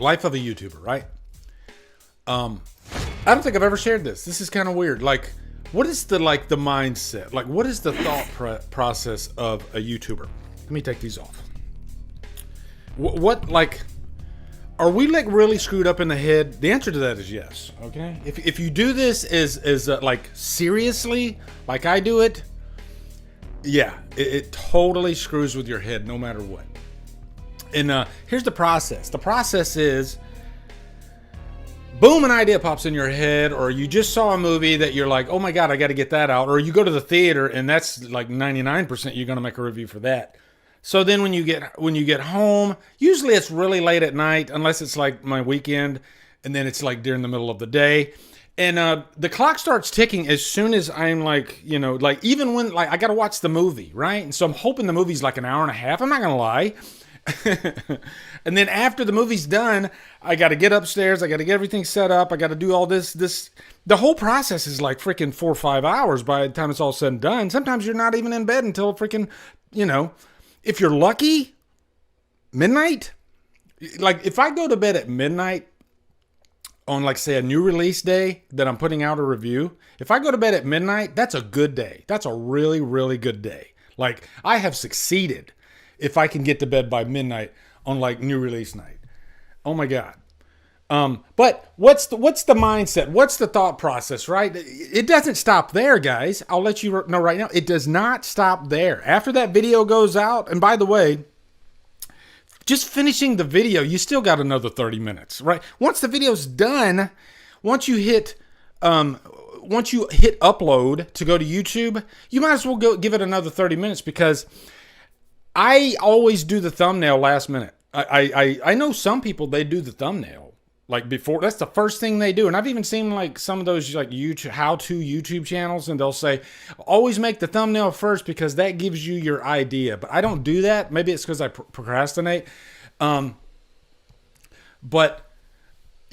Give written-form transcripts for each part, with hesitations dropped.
Life of a YouTuber, right? I don't think I've ever shared this. This is kind of weird. Like, what is the mindset? Like, what is the thought process of a YouTuber? Let me take these off. What are we like really screwed up in the head? The answer to that is yes. Okay. If you do this is like seriously, like I do it, yeah, it totally screws with your head no matter what. And here's the process. The process is, boom, an idea pops in your head, or you just saw a movie that you're like, oh my God, I got to get that out. Or you go to the theater and that's like 99% you're going to make a review for that. So then when you get home, usually it's really late at night, unless it's like my weekend, and then it's like during the middle of the day. And the clock starts ticking as soon as I'm like, like even when like I got to watch the movie, right? And so I'm hoping the movie's like an hour and a half. I'm not going to lie. And then after the movie's done, I got to get upstairs. I got to get everything set up. I got to do all this. The whole process is like freaking 4 or 5 hours by the time it's all said and done. Sometimes you're not even in bed until freaking, if you're lucky, midnight. Like if I go to bed at midnight on like say a new release day that I'm putting out a review, if I go to bed at midnight, that's a good day. That's a really, really good day. Like I have succeeded if I can get to bed by midnight on like new release night. Oh my God. But what's the mindset? What's the thought process, right? It doesn't stop there, guys. I'll let you know right now. It does not stop there. After that video goes out, and by the way, just finishing the video, you still got another 30 minutes, right? Once the video's done, once you hit upload to go to YouTube, you might as well go give it another 30 minutes because I always do the thumbnail last minute. I know some people, they do the thumbnail like before. That's the first thing they do. And I've even seen like some of those like YouTube, how-to YouTube channels, and they'll say, always make the thumbnail first because that gives you your idea. But I don't do that. Maybe it's because I procrastinate. But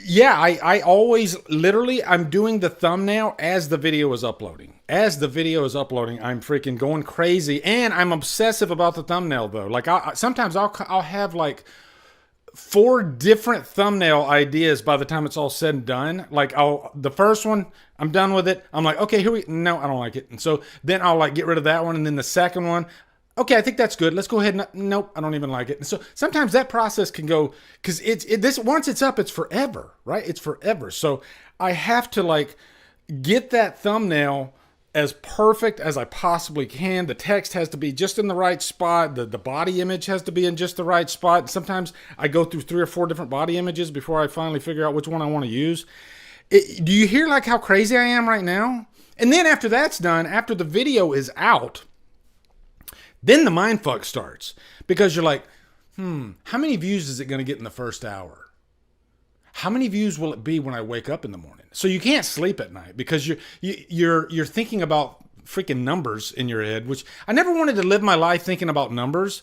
yeah, I always literally, I'm doing the thumbnail as the video is uploading. As the video is uploading, I'm freaking going crazy, and I'm obsessive about the thumbnail though. Like sometimes I'll have like 4 different thumbnail ideas by the time it's all said and done. Like the first one, I'm done with it. I'm like, okay, no, I don't like it. And so then I'll like get rid of that one. And then the second one, okay, I think that's good. Let's go ahead and nope, I don't even like it. And so sometimes that process can go, because this once it's up, it's forever, right? It's forever. So I have to like get that thumbnail as perfect as I possibly can. The text has to be just in the right spot. The body image has to be in just the right spot. Sometimes I go through 3 or 4 different body images before I finally figure out which one I want to use. Do you hear like how crazy I am right now? And then after that's done, after the video is out, then the mindfuck starts, because you're like, how many views is it going to get in the first hour? How many views will it be when I wake up in the morning? So you can't sleep at night because you're thinking about freaking numbers in your head, which I never wanted to live my life thinking about numbers.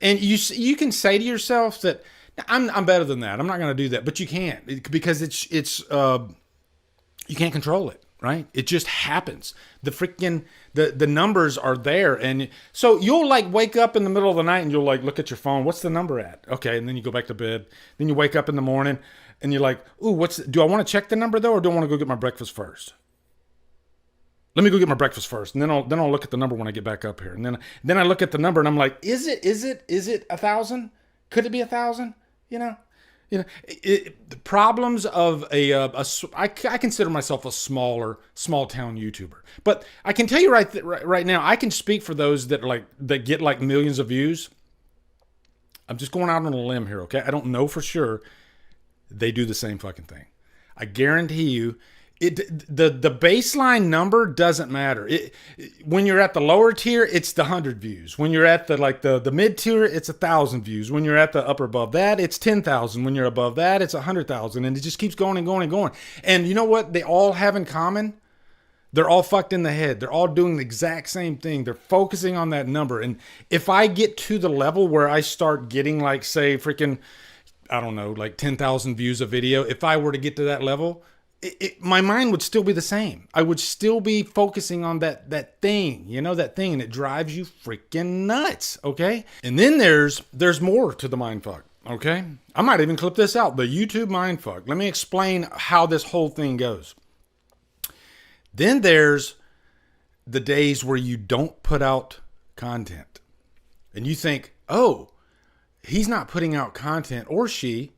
And you can say to yourself that I'm better than that. I'm not going to do that, but you can't, because it's you can't control it. Right? It just happens. The numbers are there. And so you'll like wake up in the middle of the night and you'll like look at your phone. What's the number at? Okay. And then you go back to bed. Then you wake up in the morning and you're like, ooh, do I want to check the number though? Or do I want to go get my breakfast first? Let me go get my breakfast first. And then I'll look at the number when I get back up here. And then I look at the number and I'm like, is it 1,000? Could it be 1,000? The problems of I consider myself a small town YouTuber, but I can tell you right now, I can speak for those that get like millions of views. I'm just going out on a limb here. Okay. I don't know for sure. They do the same fucking thing. I guarantee you. The baseline number doesn't matter. When you're at the lower tier, it's the 100 views. When you're at the mid tier, it's 1,000 views. When you're at the upper above that, it's 10,000. When you're above that, it's 100,000, and it just keeps going and going and going. And you know what they all have in common? They're all fucked in the head. They're all doing the exact same thing. They're focusing on that number. And if I get to the level where I start getting like, say, freaking, I don't know, like 10,000 views a video, if I were to get to that level, my mind would still be the same. I would still be focusing on that thing, that thing, and it drives you freaking nuts, okay? And then there's more to the mindfuck. Okay? I might even clip this out. The YouTube mindfuck. Let me explain how this whole thing goes. Then there's the days where you don't put out content. And you think, oh, he's not putting out content, or she,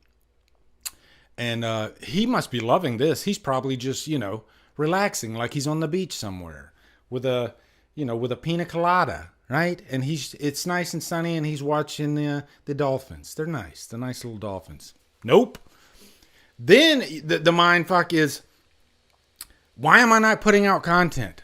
and he must be loving this. He's probably just, relaxing like he's on the beach somewhere with a pina colada, right? And it's nice and sunny, and he's watching the dolphins. They're nice. The nice little dolphins. Nope. Then the mind fuck is, why am I not putting out content?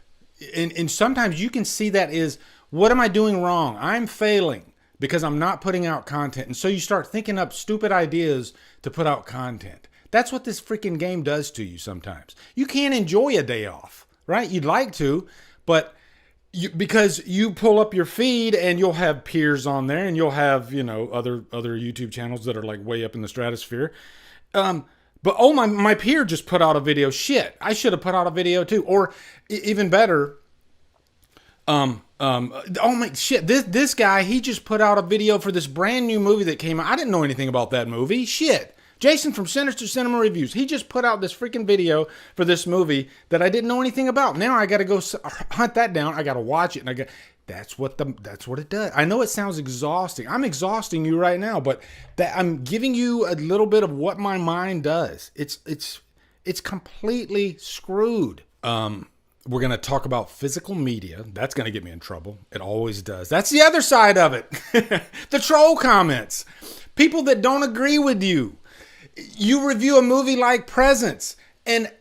And sometimes you can see that is, what am I doing wrong? I'm failing because I'm not putting out content. And so you start thinking up stupid ideas to put out content. That's what this freaking game does to you sometimes. You can't enjoy a day off, right? You'd like to, but because you pull up your feed and you'll have peers on there, and you'll have, other YouTube channels that are like way up in the stratosphere. But oh, my peer just put out a video. Shit, I should have put out a video too. Or even better, oh my shit, this guy, he just put out a video for this brand new movie that came out. I didn't know anything about that movie. Shit. Jason from Sinister Cinema Reviews, he just put out this freaking video for this movie that I didn't know anything about. Now I got to go hunt that down. I got to watch it, and that's what it does. I know it sounds exhausting. I'm exhausting you right now, but I'm giving you a little bit of what my mind does. It's completely screwed. We're going to talk about physical media. That's going to get me in trouble. It always does. That's the other side of it. The troll comments. People that don't agree with you. You review a movie like Presence, and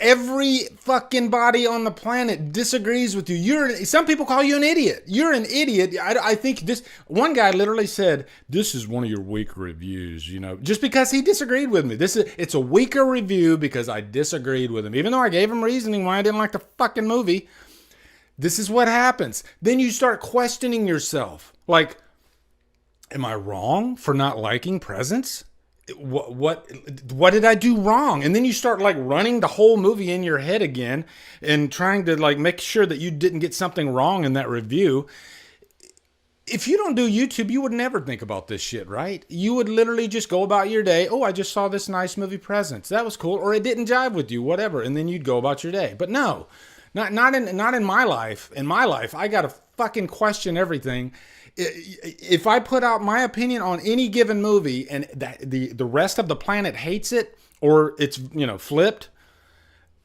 every fucking body on the planet disagrees with you. Some people call you an idiot. You're an idiot. I think this one guy literally said, "This is one of your weaker reviews," just because he disagreed with me. It's a weaker review because I disagreed with him, even though I gave him reasoning why I didn't like the fucking movie. This is what happens. Then you start questioning yourself, like, am I wrong for not liking Presence? What did I do wrong? And then you start like running the whole movie in your head again and trying to like make sure that you didn't get something wrong in that review. If you don't do YouTube, you would never think about this shit, right? You would literally just go about your day. Oh, I just saw this nice movie Presence. That was cool. Or it didn't jive with you, whatever. And then you'd go about your day. But no, not in my life. In my life, I got to fucking question everything. If I put out my opinion on any given movie and the rest of the planet hates it, or it's, flipped,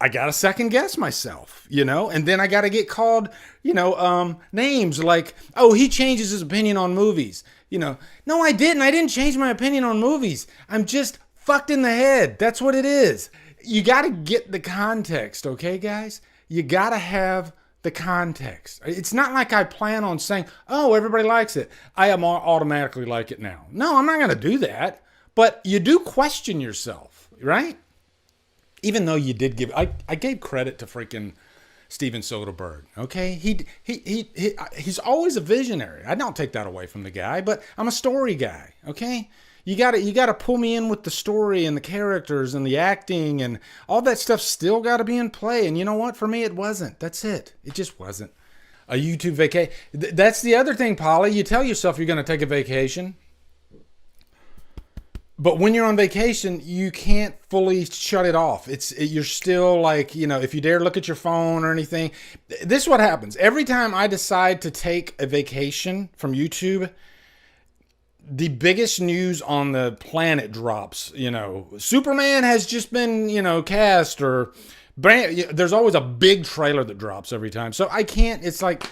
I got to second guess myself, and then I got to get called, names like, oh, he changes his opinion on movies. No, I didn't. I didn't change my opinion on movies. I'm just fucked in the head. That's what it is. You got to get the context. Okay, guys, you got to have the context. It's not like I plan on saying, oh, everybody likes it, I am automatically like it now. No, I'm not going to do that. But you do question yourself, right? Even though you did I gave credit to freaking Steven Soderbergh. Okay, he's always a visionary. I don't take that away from the guy, but I'm a story guy. Okay. You gotta pull me in with the story and the characters and the acting and all that stuff. Still got to be in play. And you know what? For me, it wasn't. That's it. It just wasn't. A YouTube vacation. That's the other thing, Polly. You tell yourself you're going to take a vacation, but when you're on vacation, you can't fully shut it off. You're still like, if you dare look at your phone or anything. This is what happens every time I decide to take a vacation from YouTube. The biggest news on the planet drops. Superman has just been, cast, or there's always a big trailer that drops every time. So I can't, it's like,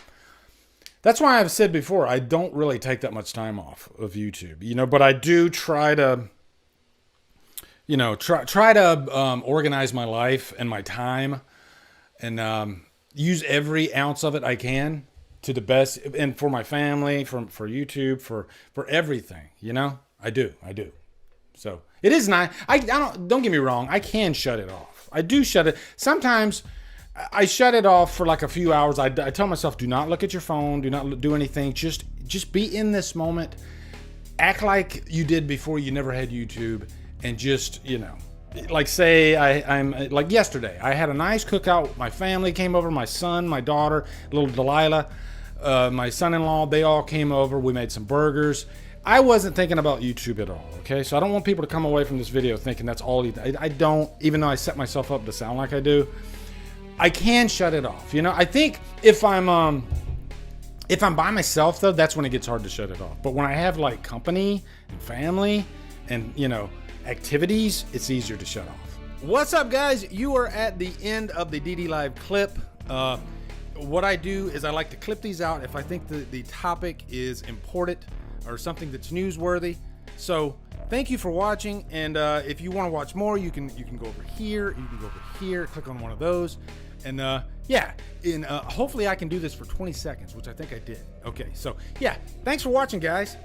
that's why I've said before, I don't really take that much time off of YouTube, but I do try to, try to organize my life and my time and use every ounce of it I can to the best, and for my family, for YouTube, for everything, I do. So it is nice. Don't get me wrong. I can shut it off. I do shut it. Sometimes I shut it off for like a few hours. I tell myself, do not look at your phone. Do not do anything. Just be in this moment. Act like you did before you never had YouTube, and just, like say I'm like yesterday, I had a nice cookout. My family came over, my son, my daughter, little Delilah, my son-in-law, they all came over. We made some burgers. I wasn't thinking about YouTube at all, okay? So I don't want people to come away from this video thinking that's all I don't, even though I set myself up to sound like I do. I can shut it off, you know? I think if I'm by myself though, that's when it gets hard to shut it off. But when I have like company and family and, you know, activities, it's easier to shut off. What's up, guys? You are at the end of the DD Live clip. What I do is I like to clip these out if I think the topic is important or something that's newsworthy. So thank you for watching, and if you want to watch more, you can go over here, you can go over here, click on one of those, and yeah, and hopefully I can do this for 20 seconds, which I think I did. Okay, so yeah, thanks for watching, guys.